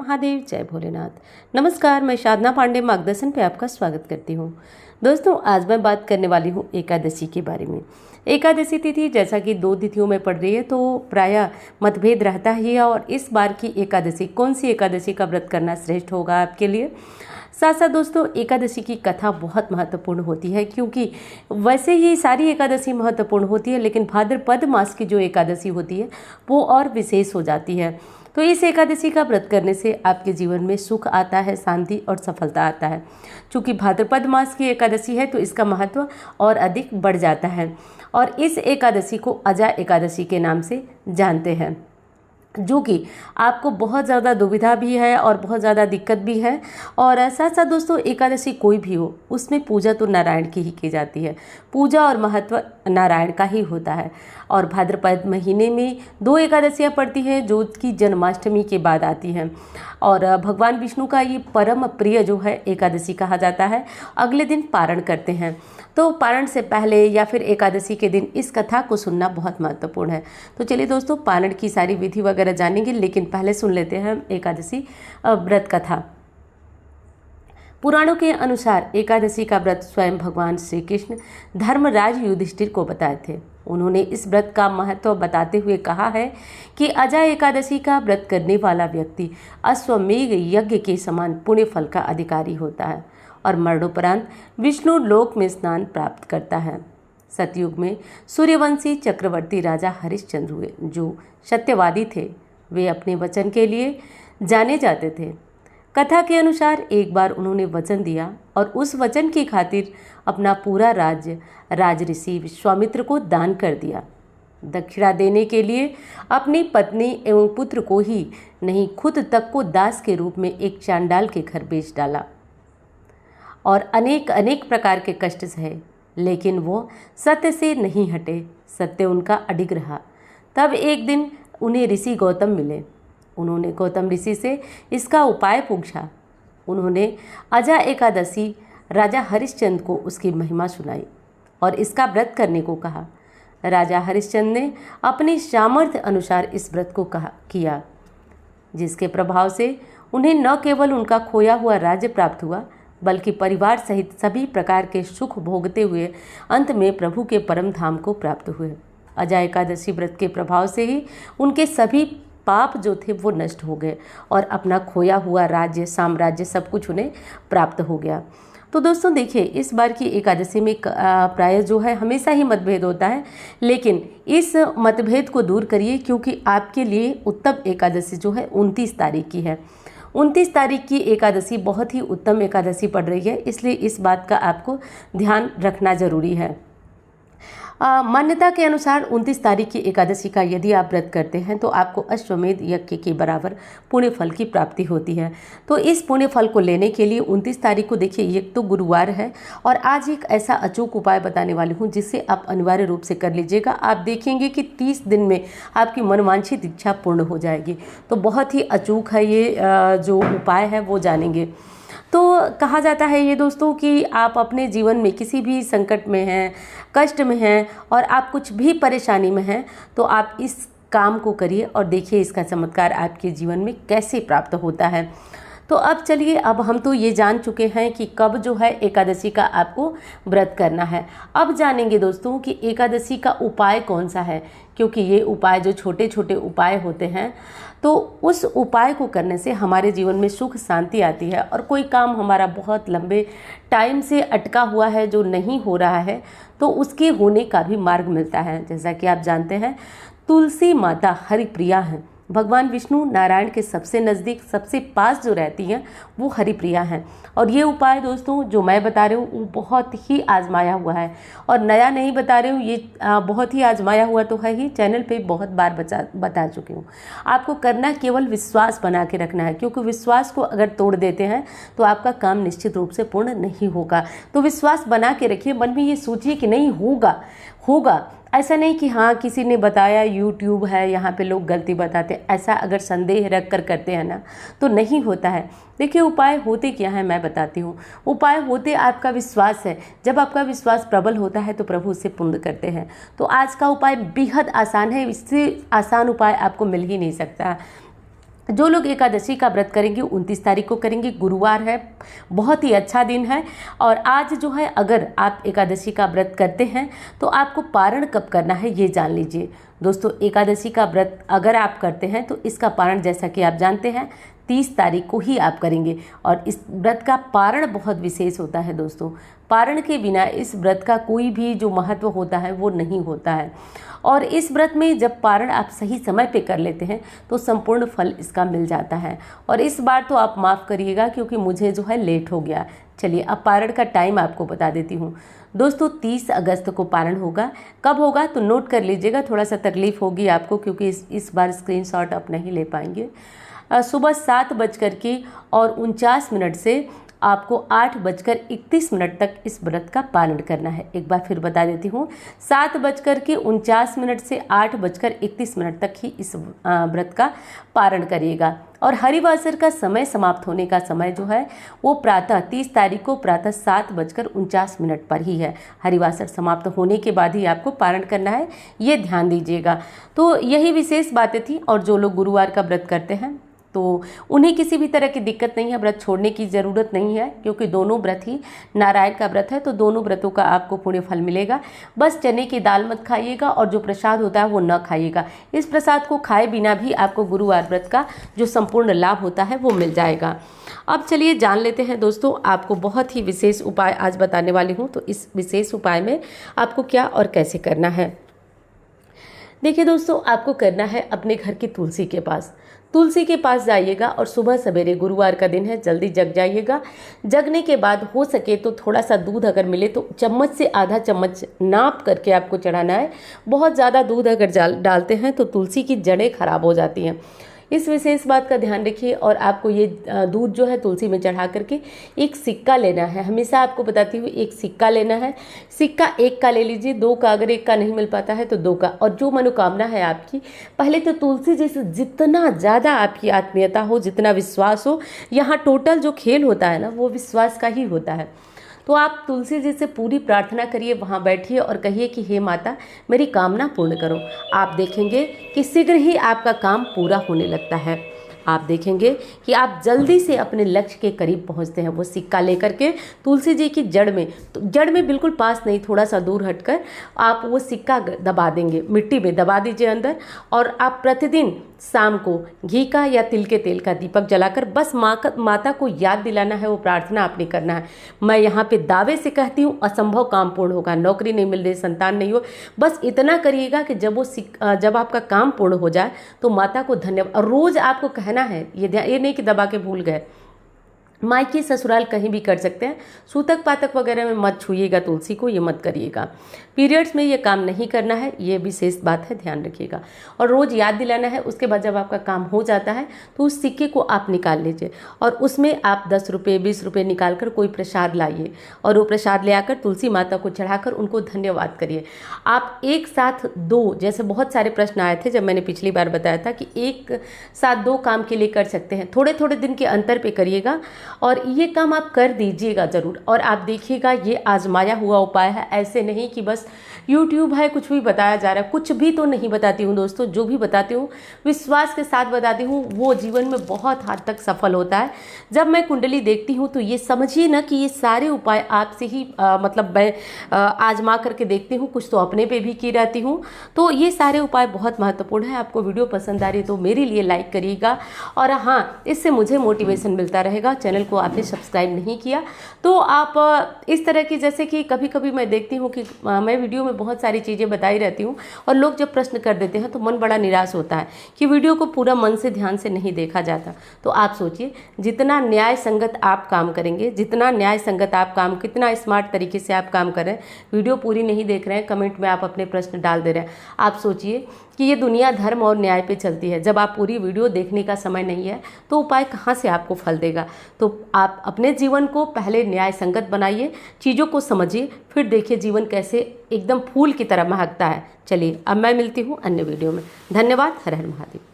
महादेव, जय भोलेनाथ। नमस्कार, मैं साधना पांडे मार्गदर्शन पे आपका स्वागत करती हूँ। दोस्तों, आज मैं बात करने वाली हूँ एकादशी के बारे में। एकादशी तिथि जैसा कि 2 तिथियों में पड़ रही है, तो प्रायः मतभेद रहता ही है। और इस बार की एकादशी, कौन सी एकादशी का व्रत करना श्रेष्ठ होगा आपके लिए। साथ साथ दोस्तों, एकादशी की कथा बहुत महत्वपूर्ण होती है, क्योंकि वैसे ही सारी एकादशी महत्वपूर्ण होती है, लेकिन भाद्रपद मास की जो एकादशी होती है वो और विशेष हो जाती है। तो इस एकादशी का व्रत करने से आपके जीवन में सुख आता है, शांति और सफलता आता है। चूँकि भाद्रपद मास की एकादशी है, तो इसका महत्व और अधिक बढ़ जाता है। और इस एकादशी को अजा एकादशी के नाम से जानते हैं, जो कि आपको बहुत ज़्यादा दुविधा भी है और बहुत ज़्यादा दिक्कत भी है। और साथ साथ दोस्तों, एकादशी कोई भी हो, उसमें पूजा तो नारायण की ही की जाती है। पूजा और महत्व नारायण का ही होता है। और भाद्रपद महीने में 2 एकादशियाँ पड़ती हैं, जो कि जन्माष्टमी के बाद आती हैं। और भगवान विष्णु का ये परम प्रिय जो है एकादशी कहा जाता है। अगले दिन पारण करते हैं, तो पारण से पहले या फिर एकादशी के दिन इस कथा को सुनना बहुत महत्वपूर्ण है। तो चलिए दोस्तों, पारण की सारी विधि वगैरह जानेंगे, लेकिन पहले सुन लेते हैं एकादशी व्रत कथा। पुराणों के अनुसार एकादशी का व्रत स्वयं भगवान श्री कृष्ण धर्मराज युधिष्ठिर को बताए थे। उन्होंने इस व्रत का महत्व बताते हुए कहा है कि अजा एकादशी का व्रत करने वाला व्यक्ति अश्वमेघ यज्ञ के समान पुण्य फल का अधिकारी होता है और मरणोपरांत विष्णु लोक में स्नान प्राप्त करता है। सतयुग में सूर्यवंशी चक्रवर्ती राजा हरिश्चंद्र हुए, जो सत्यवादी थे। वे अपने वचन के लिए जाने जाते थे। कथा के अनुसार एक बार उन्होंने वचन दिया और उस वचन की खातिर अपना पूरा राज्य राजऋषि विश्वामित्र को दान कर दिया। दक्षिणा देने के लिए अपनी पत्नी एवं पुत्र को ही नहीं, खुद तक को दास के रूप में एक चांडाल के घर बेच डाला और अनेक अनेक प्रकार के कष्ट सहे, लेकिन वो सत्य से नहीं हटे। सत्य उनका अडिग रहा। तब एक दिन उन्हें ऋषि गौतम मिले। उन्होंने गौतम ऋषि से इसका उपाय पूछा। उन्होंने अजा एकादशी राजा हरिश्चंद्र को उसकी महिमा सुनाई और इसका व्रत करने को कहा। राजा हरिश्चंद्र ने अपनी सामर्थ्य अनुसार इस व्रत को किया, जिसके प्रभाव से उन्हें न केवल उनका खोया हुआ राज्य प्राप्त हुआ, बल्कि परिवार सहित सभी प्रकार के सुख भोगते हुए अंत में प्रभु के परम धाम को प्राप्त हुए। अजा एकादशी व्रत के प्रभाव से ही उनके सभी पाप जो थे वो नष्ट हो गए और अपना खोया हुआ राज्य, साम्राज्य, सब कुछ उन्हें प्राप्त हो गया। तो दोस्तों देखिए, इस बार की एकादशी में प्राय जो है हमेशा ही मतभेद होता है, लेकिन इस मतभेद को दूर करिए, क्योंकि आपके लिए उत्तम एकादशी जो है 29 तारीख की है। 29 तारीख की एकादशी बहुत ही उत्तम एकादशी पड़ रही है, इसलिए इस बात का आपको ध्यान रखना जरूरी है। मान्यता के अनुसार 29 तारीख की एकादशी का यदि आप व्रत करते हैं, तो आपको अश्वमेध यज्ञ के बराबर पुण्य फल की प्राप्ति होती है। तो इस पुण्य फल को लेने के लिए 29 तारीख को देखिए, ये तो गुरुवार है, और आज एक ऐसा अचूक उपाय बताने वाली हूँ जिससे आप अनिवार्य रूप से कर लीजिएगा। आप देखेंगे कि 30 दिन में आपकी मनवांछित इच्छा पूर्ण हो जाएगी। तो बहुत ही अचूक है ये जो उपाय है, वो जानेंगे। तो कहा जाता है ये दोस्तों कि आप अपने जीवन में किसी भी संकट में हैं, कष्ट में हैं और आप कुछ भी परेशानी में हैं, तो आप इस काम को करिए और देखिए इसका चमत्कार आपके जीवन में कैसे प्राप्त होता है। तो अब चलिए, अब हम तो ये जान चुके हैं कि कब जो है एकादशी का आपको व्रत करना है। अब जानेंगे दोस्तों कि एकादशी का उपाय कौन सा है, क्योंकि ये उपाय जो छोटे छोटे उपाय होते हैं, तो उस उपाय को करने से हमारे जीवन में सुख शांति आती है। और कोई काम हमारा बहुत लंबे टाइम से अटका हुआ है, जो नहीं हो रहा है, तो उसके होने का भी मार्ग मिलता है। जैसा कि आप जानते हैं, तुलसी माता हरिप्रिया हैं। भगवान विष्णु नारायण के सबसे नज़दीक, सबसे पास जो रहती हैं, वो हरिप्रिया हैं। और ये उपाय दोस्तों जो मैं बता रही हूँ, वो बहुत ही आजमाया हुआ है और नया नहीं बता रही हूँ, ये बहुत ही आजमाया हुआ तो है ही, चैनल पे बहुत बार बता चुकी हूँ। आपको करना केवल विश्वास बना के रखना है, क्योंकि विश्वास को अगर तोड़ देते हैं तो आपका काम निश्चित रूप से पूर्ण नहीं होगा। तो विश्वास बना के रखिए, मन में ये सोचिए कि नहीं होगा, होगा। ऐसा नहीं कि हाँ किसी ने बताया, यूट्यूब है, यहाँ पे लोग गलती बताते, ऐसा अगर संदेह रख कर करते हैं ना, तो नहीं होता है। देखिए, उपाय होते क्या है मैं बताती हूँ। उपाय होते आपका विश्वास है। जब आपका विश्वास प्रबल होता है तो प्रभु उसे पूर्ण करते हैं। तो आज का उपाय बेहद आसान है, इससे आसान उपाय आपको मिल ही नहीं सकता। जो लोग एकादशी का व्रत करेंगे 29 तारीख को करेंगे, गुरुवार है, बहुत ही अच्छा दिन है। और आज जो है अगर आप एकादशी का व्रत करते हैं तो आपको पारण कब करना है ये जान लीजिए दोस्तों। एकादशी का व्रत अगर आप करते हैं तो इसका पारण जैसा कि आप जानते हैं 30 तारीख को ही आप करेंगे। और इस व्रत का पारण बहुत विशेष होता है दोस्तों। पारण के बिना इस व्रत का कोई भी जो महत्व होता है वो नहीं होता है। और इस व्रत में जब पारण आप सही समय पे कर लेते हैं तो संपूर्ण फल इसका मिल जाता है। और इस बार तो आप माफ़ करिएगा क्योंकि मुझे जो है लेट हो गया। चलिए अब पारण का टाइम आपको बता देती हूँ दोस्तों। 30 अगस्त को पारण होगा। कब होगा तो नोट कर लीजिएगा, थोड़ा सा तकलीफ होगी आपको क्योंकि इस बार स्क्रीनशॉट आप नहीं ले पाएंगे। सुबह 7:49 से आपको 8:31 तक इस व्रत का पालन करना है। एक बार फिर बता देती हूँ, 7:49 से 8:31 तक ही इस व्रत का पारण करिएगा। और हरिवासर का समय समाप्त होने का समय जो है वो प्रातः 30 तारीख को प्रातः 7:49 पर ही है। हरिवासर समाप्त होने के बाद ही आपको पारण करना है, ये ध्यान दीजिएगा। तो यही विशेष बातें थी। और जो लोग गुरुवार का व्रत करते हैं तो उन्हें किसी भी तरह की दिक्कत नहीं है, व्रत छोड़ने की ज़रूरत नहीं है क्योंकि दोनों व्रत ही नारायण का व्रत है। तो दोनों व्रतों का आपको पुण्य फल मिलेगा। बस चने की दाल मत खाइएगा और जो प्रसाद होता है वो न खाइएगा। इस प्रसाद को खाए बिना भी आपको गुरुवार व्रत का जो संपूर्ण लाभ होता है वो मिल जाएगा। अब चलिए जान लेते हैं दोस्तों, आपको बहुत ही विशेष उपाय आज बताने वाली हूँ। तो इस विशेष उपाय में आपको क्या और कैसे करना है देखिए दोस्तों। आपको करना है अपने घर की तुलसी के पास जाइएगा और सुबह सवेरे, गुरुवार का दिन है, जल्दी जग जाइएगा। जगने के बाद हो सके तो थोड़ा सा दूध अगर मिले तो चम्मच से आधा चम्मच नाप करके आपको चढ़ाना है। बहुत ज़्यादा दूध अगर डालते हैं तो तुलसी की जड़ें खराब हो जाती हैं। इस विशेष बात का ध्यान रखिए। और आपको ये दूध जो है तुलसी में चढ़ा करके एक सिक्का लेना है। हमेशा आपको बताती हूँ एक सिक्का लेना है। सिक्का 1 का ले लीजिए, 2 का अगर 1 का नहीं मिल पाता है तो 2 का। और जो मनोकामना है आपकी, पहले तो तुलसी जी से जितना ज़्यादा आपकी आत्मीयता हो, जितना विश्वास हो, यहाँ टोटल जो खेल होता है ना वो विश्वास का ही होता है। तो आप तुलसी जी से पूरी प्रार्थना करिए, वहाँ बैठिए और कहिए कि हे माता मेरी कामना पूर्ण करो। आप देखेंगे कि शीघ्र ही आपका काम पूरा होने लगता है। आप देखेंगे कि आप जल्दी से अपने लक्ष्य के करीब पहुंचते हैं। वो सिक्का लेकर के तुलसी जी की जड़ में, तो जड़ में बिल्कुल पास नहीं, थोड़ा सा दूर हटकर आप वो सिक्का दबा देंगे, मिट्टी में दबा दीजिए अंदर। और आप प्रतिदिन शाम को घी का या तिल के तेल का दीपक जलाकर बस माता को याद दिलाना है, वो प्रार्थना आपने करना है। मैं यहाँ पे दावे से कहती हूँ असंभव काम पूर्ण होगा। नौकरी नहीं मिल रही, संतान नहीं हो, बस इतना करिएगा कि जब आपका काम पूर्ण हो जाए तो माता को धन्यवाद। और रोज आपको कहना है, ये नहीं कि दबा के भूल गए। मायके ससुराल कहीं भी कर सकते हैं। सूतक पातक वगैरह में मत छूइएगा तुलसी को, ये मत करिएगा। पीरियड्स में ये काम नहीं करना है, ये विशेष बात है, ध्यान रखिएगा। और रोज़ याद दिलाना है। उसके बाद जब आपका काम हो जाता है तो उस सिक्के को आप निकाल लीजिए और उसमें आप 10 रुपये 20 रुपये निकाल कर कोई प्रसाद लाइए और वो प्रसाद ले आकर तुलसी माता को चढ़ाकर उनको धन्यवाद करिए। आप एक साथ 2, जैसे बहुत सारे प्रश्न आए थे जब मैंने पिछली बार बताया था कि एक साथ 2 काम के लिए कर सकते हैं, थोड़े थोड़े दिन के अंतर पे करिएगा और ये काम आप कर दीजिएगा ज़रूर। और आप देखिएगा ये आजमाया हुआ उपाय है, ऐसे नहीं कि बस YouTube है कुछ भी बताया जा रहा है। कुछ भी तो नहीं बताती हूँ दोस्तों, जो भी बताती हूँ विश्वास के साथ बताती हूँ, वो जीवन में बहुत हद तक सफल होता है। जब मैं कुंडली देखती हूँ तो ये समझिए ना कि ये सारे उपाय आपसे ही मतलब मैं आजमा करके देखती हूँ, कुछ तो अपने पे भी की रहती हूँ। तो ये सारे उपाय बहुत महत्वपूर्ण है। आपको वीडियो पसंद आ रही है तो मेरे लिए लाइक करिएगा और हाँ, इससे मुझे मोटिवेशन मिलता रहेगा। चैनल को आपने सब्सक्राइब नहीं किया तो आप इस तरह की, जैसे कि कभी कभी मैं देखती हूँ कि मैं वीडियो में बहुत सारी चीज़ें बताई रहती हूँ और लोग जब प्रश्न कर देते हैं तो मन बड़ा निराश होता है कि वीडियो को पूरा मन से ध्यान से नहीं देखा जाता। तो आप सोचिए, जितना न्याय संगत आप काम करेंगे, जितना न्याय संगत आप काम, कितना स्मार्ट तरीके से आप काम कर रहे हैं, वीडियो पूरी नहीं देख रहे हैं, कमेंट में आप अपने प्रश्न डाल दे रहे हैं। आप सोचिए कि ये दुनिया धर्म और न्याय पे चलती है। जब आप पूरी वीडियो देखने का समय नहीं है तो उपाय कहाँ से आपको फल देगा। तो आप अपने जीवन को पहले न्याय संगत बनाइए, चीज़ों को समझिए, फिर देखिए जीवन कैसे एकदम फूल की तरह महकता है। चलिए अब मैं मिलती हूँ अन्य वीडियो में। धन्यवाद। हर हर महादेव।